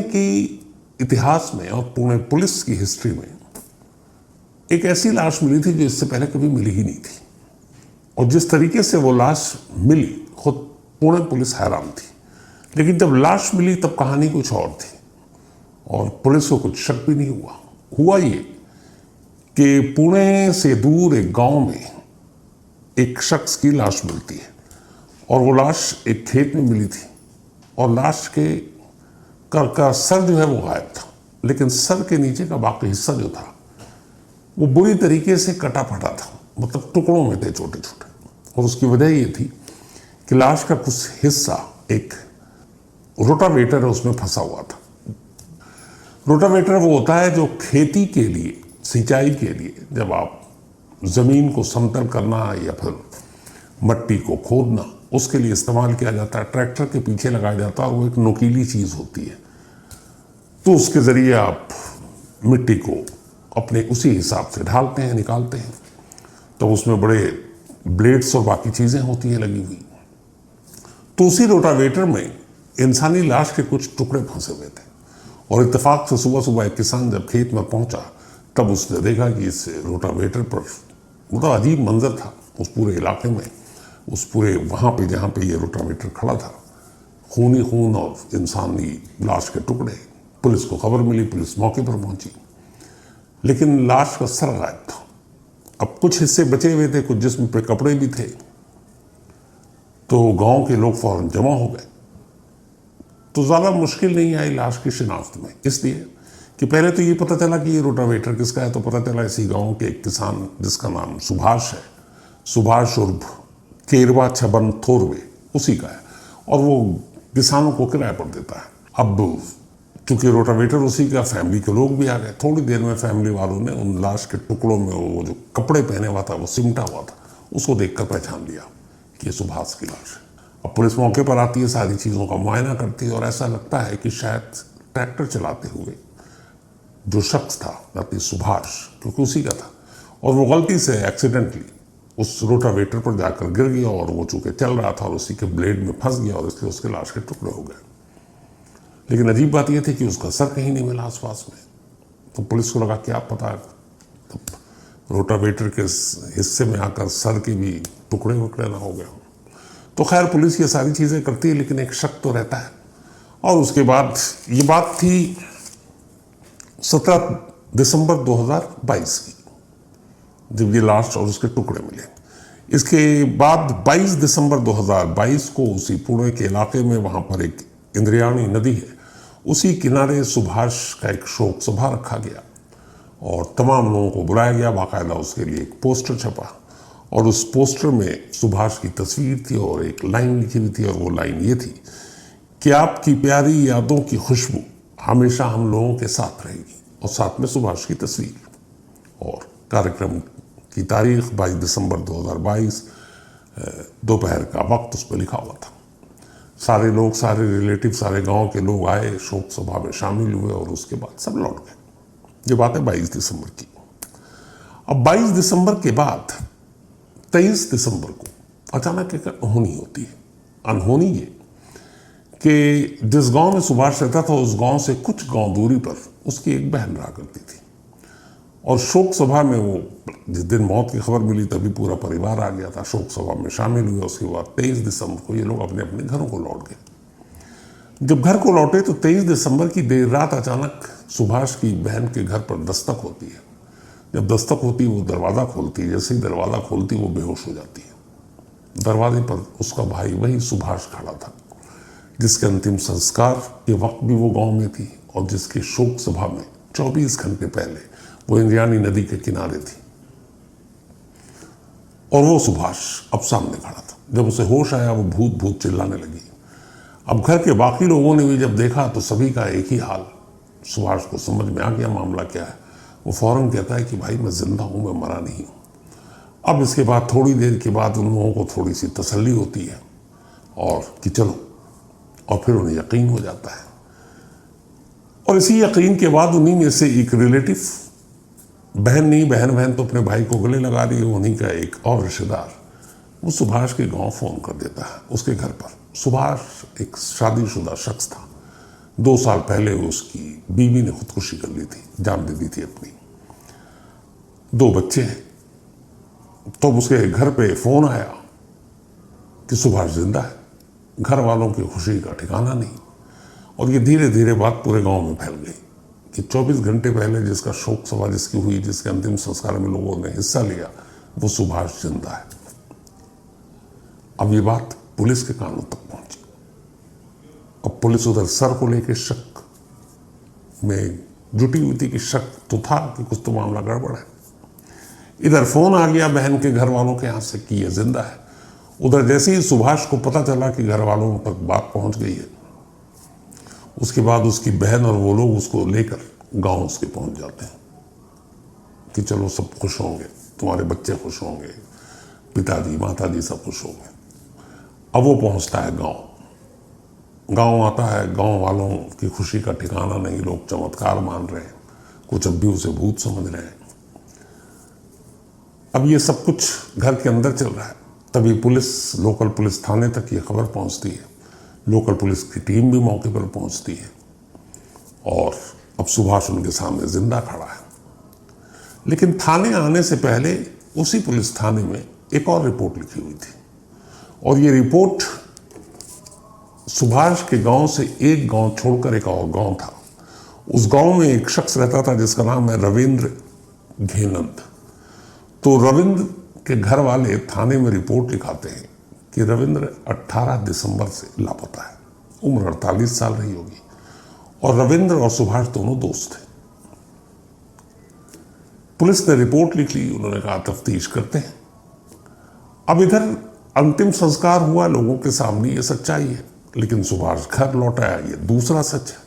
कि इतिहास में और पुणे पुलिस की हिस्ट्री में एक ऐसी लाश मिली थी जो इससे पहले कभी मिली ही नहीं थी। और जिस तरीके से वो लाश मिली, खुद पुणे पुलिस हैरान थी। लेकिन जब लाश मिली तब कहानी कुछ और थी और पुलिस को कुछ शक भी नहीं हुआ ये कि पुणे से दूर एक गांव में एक शख्स की लाश मिलती है और वो लाश एक खेत में मिली थी और लाश के का सर जो है वो गायब था, लेकिन सर के नीचे का बाकी हिस्सा जो था वो बुरी तरीके से कटा फटा था, मतलब टुकड़ों में थे छोटे छोटे। और उसकी वजह ये थी कि लाश का कुछ हिस्सा एक रोटावेटर है उसमें फंसा हुआ था। रोटावेटर वो होता है जो खेती के लिए, सिंचाई के लिए, जब आप जमीन को समतल करना या फिर मट्टी को खोदना उसके लिए इस्तेमाल किया जाता है। ट्रैक्टर के पीछे लगाया जाता है और वो एक नुकीली चीज होती है, तो उसके जरिए आप मिट्टी को अपने उसी हिसाब से ढालते हैं, निकालते हैं। तो उसमें बड़े ब्लेड्स और बाकी चीजें होती हैं लगी हुई। तो उसी रोटावेटर में इंसानी लाश के कुछ टुकड़े फंसे हुए थे और इत्तेफाक से सुबह सुबह एक किसान जब खेत में पहुंचा तब उसने देखा कि इस रोटावेटर पर मतलब अजीब मंजर था उस पूरे इलाके में, उस पूरे वहाँ पे जहाँ पे ये रोटावेटर खड़ा था, खून ही खून और इंसानी लाश के टुकड़े। पुलिस को खबर मिली, पुलिस मौके पर पहुंची, लेकिन लाश का सर गायब था। अब कुछ हिस्से बचे हुए थे, कुछ जिस्म पे कपड़े भी थे, तो गांव के लोग फौरन जमा हो गए। तो ज़्यादा मुश्किल नहीं आई लाश की शिनाख्त में, इसलिए कि पहले तो ये पता चला कि ये रोटावेटर किसका है। तो पता चला इसी गांव के एक किसान जिसका नाम सुभाष है, सुभाष उर्फ केरवा छबन थोरवे, उसी का है और वो किसानों को किराए पर देता है। अब चूंकि रोटावेटर उसी का, फैमिली के लोग भी आ गए। थोड़ी देर में फैमिली वालों ने उन लाश के टुकड़ों में वो जो कपड़े पहने हुआ था, वो सिमटा हुआ था, उसको देखकर पहचान लिया कि ये सुभाष की लाश है। अब पुलिस मौके पर आती है, सारी चीज़ों का मुआयना करती है और ऐसा लगता है कि शायद ट्रैक्टर चलाते हुए जो शख्स था, यानी सुभाष, क्योंकि उसी का था, और वो गलती से एक्सीडेंटली उस रोटावेटर पर जाकर गिर गया और वो चूंकि चल रहा था और उसी के ब्लेड में फंस गया और इसलिए उसके लाश के टुकड़े हो गए। लेकिन अजीब बात यह थी कि उसका सर कहीं नहीं मिला आसपास में। तो पुलिस को लगा क्या पता तो रोटावेटर के हिस्से में आकर सर के भी टुकड़े वुकड़े ना हो गए हों। तो खैर पुलिस ये सारी चीज़ें करती है, लेकिन एक शक तो रहता है। और उसके बाद ये बात थी 17 दिसंबर 2022 की, जब ये लाश और उसके टुकड़े मिले। इसके बाद 22 दिसंबर 2022 को उसी पुणे के इलाके में, वहाँ पर एक इंद्रायणी नदी है, उसी किनारे सुभाष का एक शोक सभा रखा गया और तमाम लोगों को बुलाया गया। बाकायदा उसके लिए एक पोस्टर छपा और उस पोस्टर में सुभाष की तस्वीर थी और एक लाइन लिखी हुई थी और वो लाइन ये थी कि आपकी प्यारी यादों की खुशबू हमेशा हम लोगों के साथ रहेगी, और साथ में सुभाष की तस्वीर। और कार्यक्रम की तारीख 22 दिसंबर 2022 दोपहर का वक्त उस पर लिखा हुआ था। सारे लोग, सारे रिलेटिव, सारे गांव के लोग आए, शोक सभा में शामिल हुए और उसके बाद सब लौट गए। ये बात है 22 दिसंबर की। अब 22 दिसंबर के बाद 23 दिसंबर को अचानक एक अनहोनी होती है। अनहोनी ये कि जिस गांव में सुभाष रहता था उस गांव से कुछ गांव दूरी पर उसकी एक बहन रहा करती थी और शोक सभा में वो जिस दिन मौत की खबर मिली तभी पूरा परिवार आ गया था, शोक सभा में शामिल हुए। उसके बाद 23 दिसंबर को ये लोग अपने अपने घरों को लौट गए। जब घर को लौटे तो 23 दिसंबर की देर रात अचानक सुभाष की बहन के घर पर दस्तक होती है। जब दस्तक होती है वो दरवाज़ा खोलती है, जैसे ही दरवाज़ा खोलती वो बेहोश हो जाती है। दरवाजे पर उसका भाई, वही सुभाष, खड़ा था, जिसके अंतिम संस्कार के वक्त भी वो गाँव में थी और जिसकी शोक सभा में 24 घंटे पहले वो इंद्रायणी नदी के किनारे थी। और वो सुभाष अब सामने खड़ा था। जब उसे होश आया वो भूत भूत चिल्लाने लगी। अब घर के बाकी लोगों ने भी जब देखा तो सभी का एक ही हाल। सुभाष को समझ में आ गया मामला क्या है। वो फौरन कहता है कि भाई मैं जिंदा हूं, मैं मरा नहीं हूं। अब इसके बाद थोड़ी देर के बाद उन लोगों को थोड़ी सी तसल्ली होती है और कि चलो, और फिर उन्हें यकीन हो जाता है। और इसी यकीन के बाद उन्हीं में से एक रिलेटिव, बहन नहीं, बहन तो अपने भाई को गले लगा रही है, उन्हीं का एक और रिश्तेदार, वो सुभाष के गांव फ़ोन कर देता है उसके घर पर। सुभाष एक शादीशुदा शख्स था 2 साल पहले उसकी बीवी ने खुदकुशी कर ली थी, जान दे दी थी अपनी। 2 बच्चे हैं। तो उसके घर पे फोन आया कि सुभाष जिंदा है। घर वालों की खुशी का ठिकाना नहीं। और ये धीरे धीरे बात पूरे गांव में फैल गई कि 24 घंटे पहले जिसका शोक सभा जिसकी हुई, जिसके अंतिम संस्कार में लोगों ने हिस्सा लिया, वो सुभाष जिंदा है। अब ये बात पुलिस के कानों तक पहुंची। अब पुलिस उधर सर को लेकर शक में जुटी हुई थी कि शक तो था कि कुछ तो मामला गड़बड़ है। इधर फोन आ गया बहन के घर वालों के यहाँ से कि ये जिंदा है। उधर जैसे ही सुभाष को पता चला कि घर वालों तक बात पहुंच गई है, उसके बाद उसकी बहन और वो लोग उसको लेकर गांव उसके पहुंच जाते हैं कि चलो सब खुश होंगे, तुम्हारे बच्चे खुश होंगे, पिताजी माताजी सब खुश होंगे। अब वो पहुंचता है गांव आता है। गांव वालों की खुशी का ठिकाना नहीं, लोग चमत्कार मान रहे हैं, कुछ अब भी उसे भूत समझ रहे हैं। अब ये सब कुछ घर के अंदर चल रहा है। तभी लोकल पुलिस थाने तक ये खबर पहुंचती है। लोकल पुलिस की टीम भी मौके पर पहुंचती है और अब सुभाष उनके सामने जिंदा खड़ा है। लेकिन थाने आने से पहले उसी पुलिस थाने में एक और रिपोर्ट लिखी हुई थी, और ये रिपोर्ट सुभाष के गांव से एक गांव छोड़कर एक और गांव था। उस गांव में एक शख्स रहता था जिसका नाम है रविंद्र घेनंद। तो रविंद्र के घर वाले थाने में रिपोर्ट लिखाते हैं कि रविंद्र 18 दिसंबर से लापता है। उम्र 48 साल रही होगी, और रविंद्र और सुभाष दोनों दोस्त थे। पुलिस ने रिपोर्ट लिख ली। उन्होंने कहा तफ्तीश करते हैं। अब इधर अंतिम संस्कार हुआ, लोगों के सामने ये सच्चाई है, लेकिन सुभाष घर लौट आया, ये दूसरा सच है।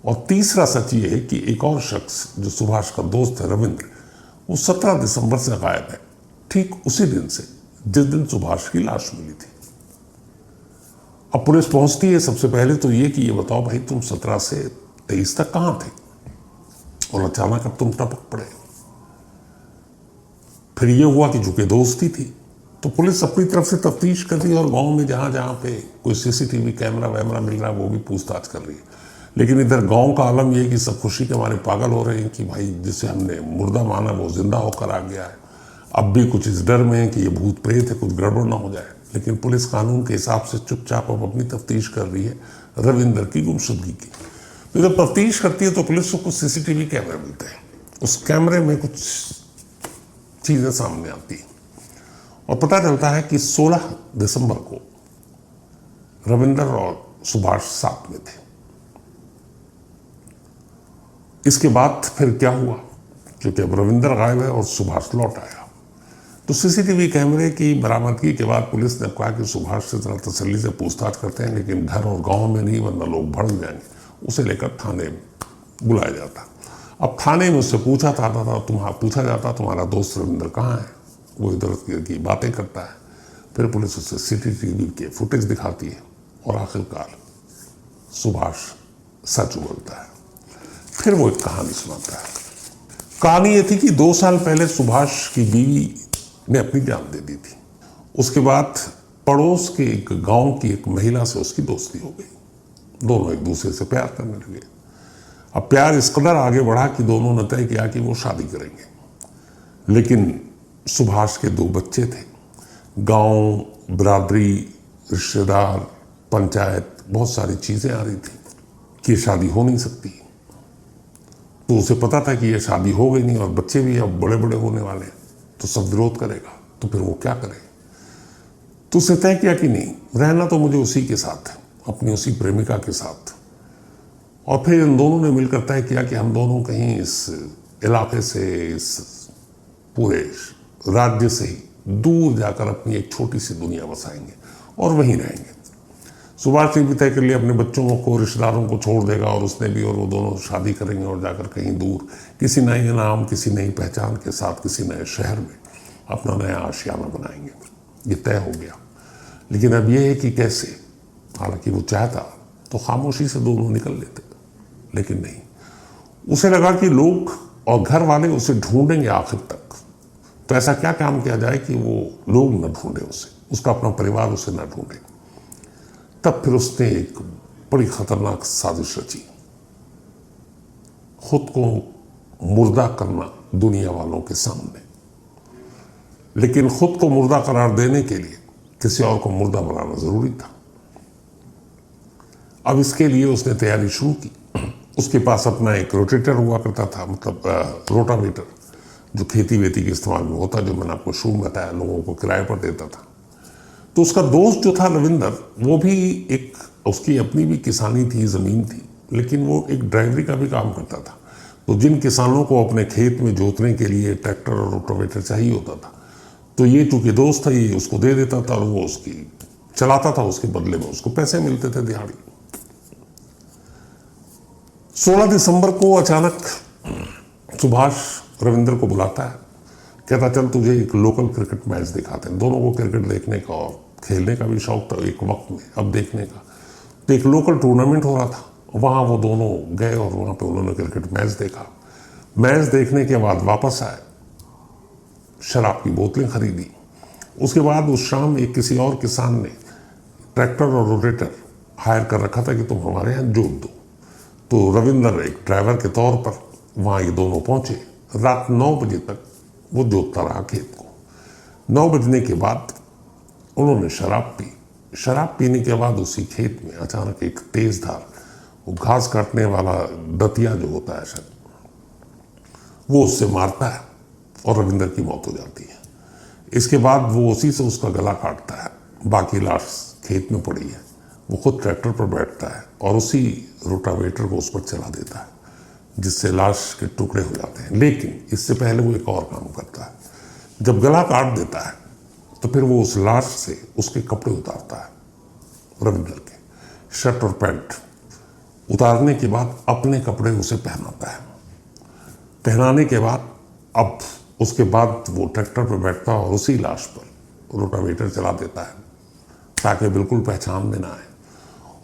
और तीसरा सच ये है कि एक और शख्स जो सुभाष का दोस्त है रविंद्र, वो 17 दिसंबर से गायब है, ठीक उसी दिन से जिस दिन सुभाष की लाश मिली थी। अब पुलिस पहुंचती है। सबसे पहले तो ये कि ये बताओ भाई, तुम 17 से 23 तक कहां थे और अचानक अब तुम टपक पड़े। फिर ये हुआ कि चूंकि दोस्ती थी तो पुलिस अपनी तरफ से तफ्तीश कर रही है और गांव में जहां जहां पे कोई सीसीटीवी कैमरा वैमरा मिल रहा है वो भी पूछताछ कर रही है। लेकिन इधर गांव का आलम ये कि सब खुशी के हमारे पागल हो रहे हैं कि भाई जिसे हमने मुर्दा माना वो जिंदा होकर आ गया है। अब भी कुछ इस डर में है कि ये भूत प्रेत है, कुछ गड़बड़ ना हो जाए। लेकिन पुलिस कानून के हिसाब से चुपचाप अब अपनी तफ्तीश कर रही है रविंद्र की गुमशुदगी की। तो जब तफ्तीश करती है तो पुलिस को कुछ सीसीटीवी कैमरे मिलते हैं। उस कैमरे में कुछ चीजें सामने आती हैं और पता चलता है कि 16 दिसंबर को रविंद्र और सुभाष साथ में थे। इसके बाद फिर क्या हुआ, क्योंकि अब रविंद्र गायब है और सुभाष लौट आया, तो सीसीटीवी कैमरे की बरामदगी के बाद पुलिस ने कहा कि सुभाष से जरा तसल्ली से पूछताछ करते हैं, लेकिन घर और गांव में नहीं, वरना लोग भड़क जाएंगे। उसे लेकर थाने बुलाया जाता। अब थाने में उससे पूछा जाता तुम्हारा दोस्त रविंद्र कहाँ है। वो इधर उधर की बातें करता है। फिर पुलिस उसे सीसीटीवी के फुटेज दिखाती है और आखिरकार सुभाष सच बोलता है। फिर वो एक कहानी सुनाता है। कहानी ये थी कि 2 साल पहले सुभाष की बीवी ने अपनी जान दे दी थी। उसके बाद पड़ोस के एक गांव की एक महिला से उसकी दोस्ती हो गई। दोनों एक दूसरे से प्यार करने लगे। अब प्यार इस कदर आगे बढ़ा कि दोनों ने तय किया कि वो शादी करेंगे। लेकिन सुभाष के 2 बच्चे थे। गांव, बिरादरी, रिश्तेदार, पंचायत, बहुत सारी चीजें आ रही थी कि ये शादी हो नहीं सकती। तो उसे पता था कि ये शादी हो गई नहीं और बच्चे भी अब बड़े बड़े होने वाले हैं, तो सब विरोध करेगा, तो फिर वो क्या करे। तो उसे तय किया कि नहीं, रहना तो मुझे उसी के साथ, अपनी उसी प्रेमिका के साथ। और फिर इन दोनों ने मिलकर तय किया कि हम दोनों कहीं इस इलाके से, इस पूरे राज्य से ही दूर जाकर अपनी एक छोटी सी दुनिया बसाएंगे और वहीं रहेंगे। सुभाष ने भी तय कर लिया अपने बच्चों को, रिश्तेदारों को छोड़ देगा और उसने भी, और वो दोनों शादी करेंगे और जाकर कहीं दूर किसी नए नाम, किसी नई पहचान के साथ किसी नए शहर में अपना नया आशियाना बनाएंगे। ये तय हो गया। लेकिन अब ये है कि कैसे। हालांकि वो चाहता तो खामोशी से दोनों निकल लेते, लेकिन नहीं। उसे लगा कि लोग और घर वाले उसे ढूंढेंगे आखिर तक, तो ऐसा क्या काम किया जाए कि वो लोग न ढूंढे उसे, उसका अपना परिवार उसे न ढूंढे। तब फिर उसने एक बड़ी खतरनाक साजिश रची, खुद को मुर्दा करना दुनिया वालों के सामने। लेकिन खुद को मुर्दा करार देने के लिए किसी और को मुर्दा बनाना जरूरी था। अब इसके लिए उसने तैयारी शुरू की। उसके पास अपना एक रोटेटर हुआ करता था, मतलब रोटावेटर, जो खेती वेती के इस्तेमाल में होता, जो मैंने आपको शुरू में बताया, लोगों को किराए पर देता था। तो उसका दोस्त जो था रविंदर, वो भी एक, उसकी अपनी भी किसानी थी, ज़मीन थी, लेकिन वो एक ड्राइवरी का भी काम करता था। तो जिन किसानों को अपने खेत में जोतने के लिए ट्रैक्टर और रोटावेटर चाहिए होता था, तो ये चूंकि दोस्त था, ये उसको दे देता था और वो उसकी चलाता था, उसके बदले में उसको पैसे मिलते थे दिहाड़ी। 16 दिसंबर को अचानक सुभाष रविंदर को बुलाता है, कहता चल तुझे एक लोकल क्रिकेट मैच दिखाते हैं। दोनों को क्रिकेट देखने का और खेलने का भी शौक था एक वक्त में, अब देखने का। तो एक लोकल टूर्नामेंट हो रहा था, वहाँ वो दोनों गए और वहाँ पे उन्होंने क्रिकेट मैच देखा। मैच देखने के बाद वापस आए, शराब की बोतलें खरीदी। उसके बाद उस शाम एक किसी और किसान ने ट्रैक्टर और रोटेटर हायर कर रखा था कि तुम हमारे यहाँ जोत दो। तो रविंदर एक ड्राइवर के तौर पर वहाँ ये दोनों पहुँचे। रात 9 बजे तक वो जोतता रहा खेत को। 9 बजने के बाद उन्होंने शराब पी। शराब पीने के बाद उसी खेत में अचानक एक तेज धार, वो घास काटने वाला दतिया जो होता है शायद, वो उससे मारता है और रविंदर की मौत हो जाती है। इसके बाद वो उसी से उसका गला काटता है। बाकी लाश खेत में पड़ी है। वो खुद ट्रैक्टर पर बैठता है और उसी रोटावेटर को उस पर चला देता है, जिससे लाश के टुकड़े हो जाते हैं। लेकिन इससे पहले वो एक और काम करता है। जब गला काट देता है तो फिर वो उस लाश से उसके कपड़े उतारता है, रविंदर के शर्ट और पैंट उतारने के बाद अपने कपड़े उसे पहनाता है। पहनाने के बाद अब उसके बाद वो ट्रैक्टर पर बैठता है और उसी लाश पर रोटावेटर चला देता है, ताकि बिल्कुल पहचान में ना आए।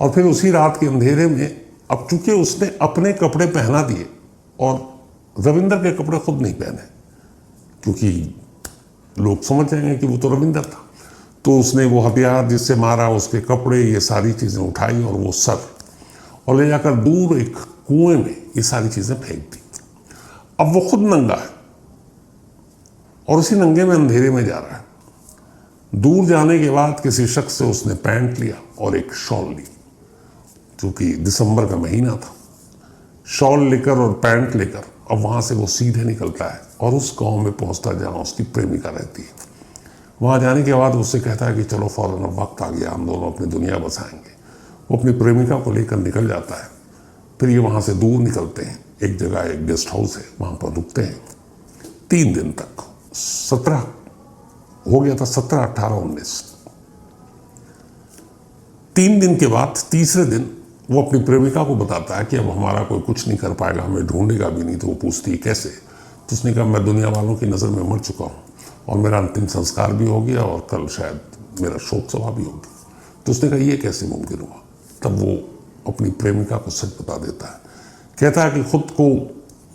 और फिर उसी रात के अंधेरे में, अब चूंकि उसने अपने कपड़े पहना दिए और रविंदर के कपड़े खुद नहीं पहने, क्योंकि लोग समझ जाएंगे कि वो तो रविंदर था, तो उसने वो हथियार जिससे मारा, उसके कपड़े, ये सारी चीज़ें उठाई और वो सर, और ले जाकर दूर एक कुएं में ये सारी चीज़ें फेंक दी। अब वो खुद नंगा है और उसी नंगे में अंधेरे में जा रहा है। दूर जाने के बाद किसी शख्स से उसने पैंट लिया और एक शॉल ली, क्योंकि दिसंबर का महीना था। शॉल लेकर और पैंट लेकर अब वहाँ से वो सीधे निकलता है और उस गांव में पहुँचता जहाँ उसकी प्रेमिका रहती है। वहाँ जाने के बाद उससे कहता है कि चलो फौरन अब वक्त आ गया, हम दोनों अपनी दुनिया बसाएंगे। वो अपनी प्रेमिका को लेकर निकल जाता है। फिर ये वहाँ से दूर निकलते हैं, एक जगह एक गेस्ट हाउस है, वहाँ पर रुकते हैं 3 दिन तक। 17 हो गया था, 17, 18, 19। 3 दिन के बाद तीसरे दिन वो अपनी प्रेमिका को बताता है कि अब हमारा कोई कुछ नहीं कर पाएगा, हमें ढूंढेगा भी नहीं। तो वो पूछती है कैसे? तो उसने कहा मैं दुनिया वालों की नज़र में मर चुका हूँ और मेरा अंतिम संस्कार भी हो गया और कल शायद मेरा शोक सभा भी होगी। तो उसने कहा ये कैसे मुमकिन हुआ? तब वो अपनी प्रेमिका को सच बता देता है। कहता है कि खुद को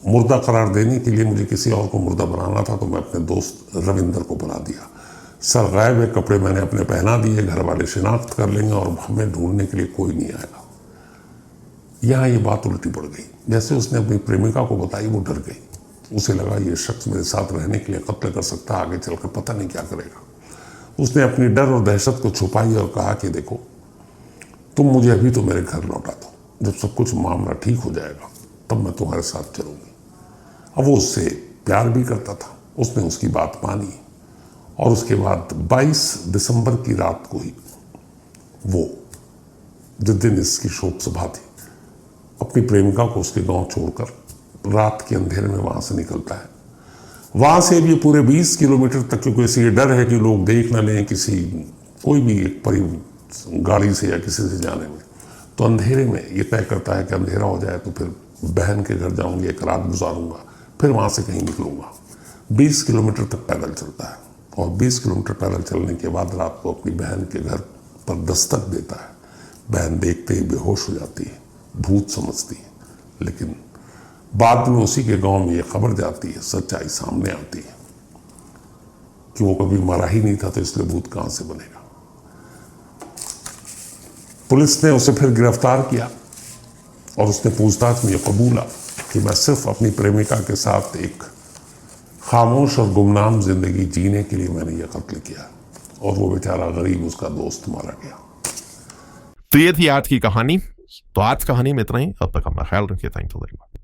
मुर्दा करार देने के लिए मुझे किसी और को मुर्दा बनाना था, तो मैं अपने दोस्त रविंदर को बुला दिया। सर गायब है, कपड़े मैंने अपने पहना दिए, घर वाले शिनाख्त कर लेंगे और हमें ढूंढने के लिए कोई नहीं आएगा। यहाँ ये बात उल्टी पड़ गई। जैसे उसने अपनी प्रेमिका को बताई, वो डर गई। उसे लगा ये शख्स मेरे साथ रहने के लिए कत्ल कर सकता है, आगे चलकर पता नहीं क्या करेगा। उसने अपनी डर और दहशत को छुपाई और कहा कि देखो, तुम मुझे अभी तो मेरे घर लौटा दो, जब सब कुछ मामला ठीक हो जाएगा तब मैं तुम्हारे साथ चलूँगी। अब वो उससे प्यार भी करता था। उसने उसकी बात मानी और उसके बाद 22 दिसंबर की रात को ही वो, जिस दिन इसकी शोक सभा थी, अपनी प्रेमिका को उसके गांव छोड़कर रात के अंधेरे में वहां से निकलता है। वहां से भी पूरे 20 किलोमीटर तक, क्योंकि इसे डर है कि लोग देख न लें किसी, कोई भी एक गाड़ी से या किसी से जाने में, तो अंधेरे में ये तय करता है कि अंधेरा हो जाए तो फिर बहन के घर जाऊंगी, एक रात गुजारूंगा, फिर वहां से कहीं निकलूंगा। 20 किलोमीटर तक पैदल चलता है और 20 किलोमीटर पैदल चलने के बाद रात को अपनी बहन के घर पर दस्तक देता है। बहन देखते ही बेहोश हो जाती है, भूत समझती है, लेकिन बाद में उसी के गांव में ये खबर जाती है, सच्चाई सामने आती है कि वो कभी मरा ही नहीं था, तो इसलिए भूत कहां से बनेगा। पुलिस ने उसे फिर गिरफ्तार किया और उसने पूछताछ में यह कबूला कि मैं सिर्फ अपनी प्रेमिका के साथ एक खामोश और गुमनाम जिंदगी जीने के लिए मैंने यह कत्ल किया, और वो बेचारा गरीब उसका दोस्त मारा गया। तो ये थी आज की कहानी। तो आज कहानी में इतना ही। अब तक अपना ख्याल रखिए। Thanks for watching.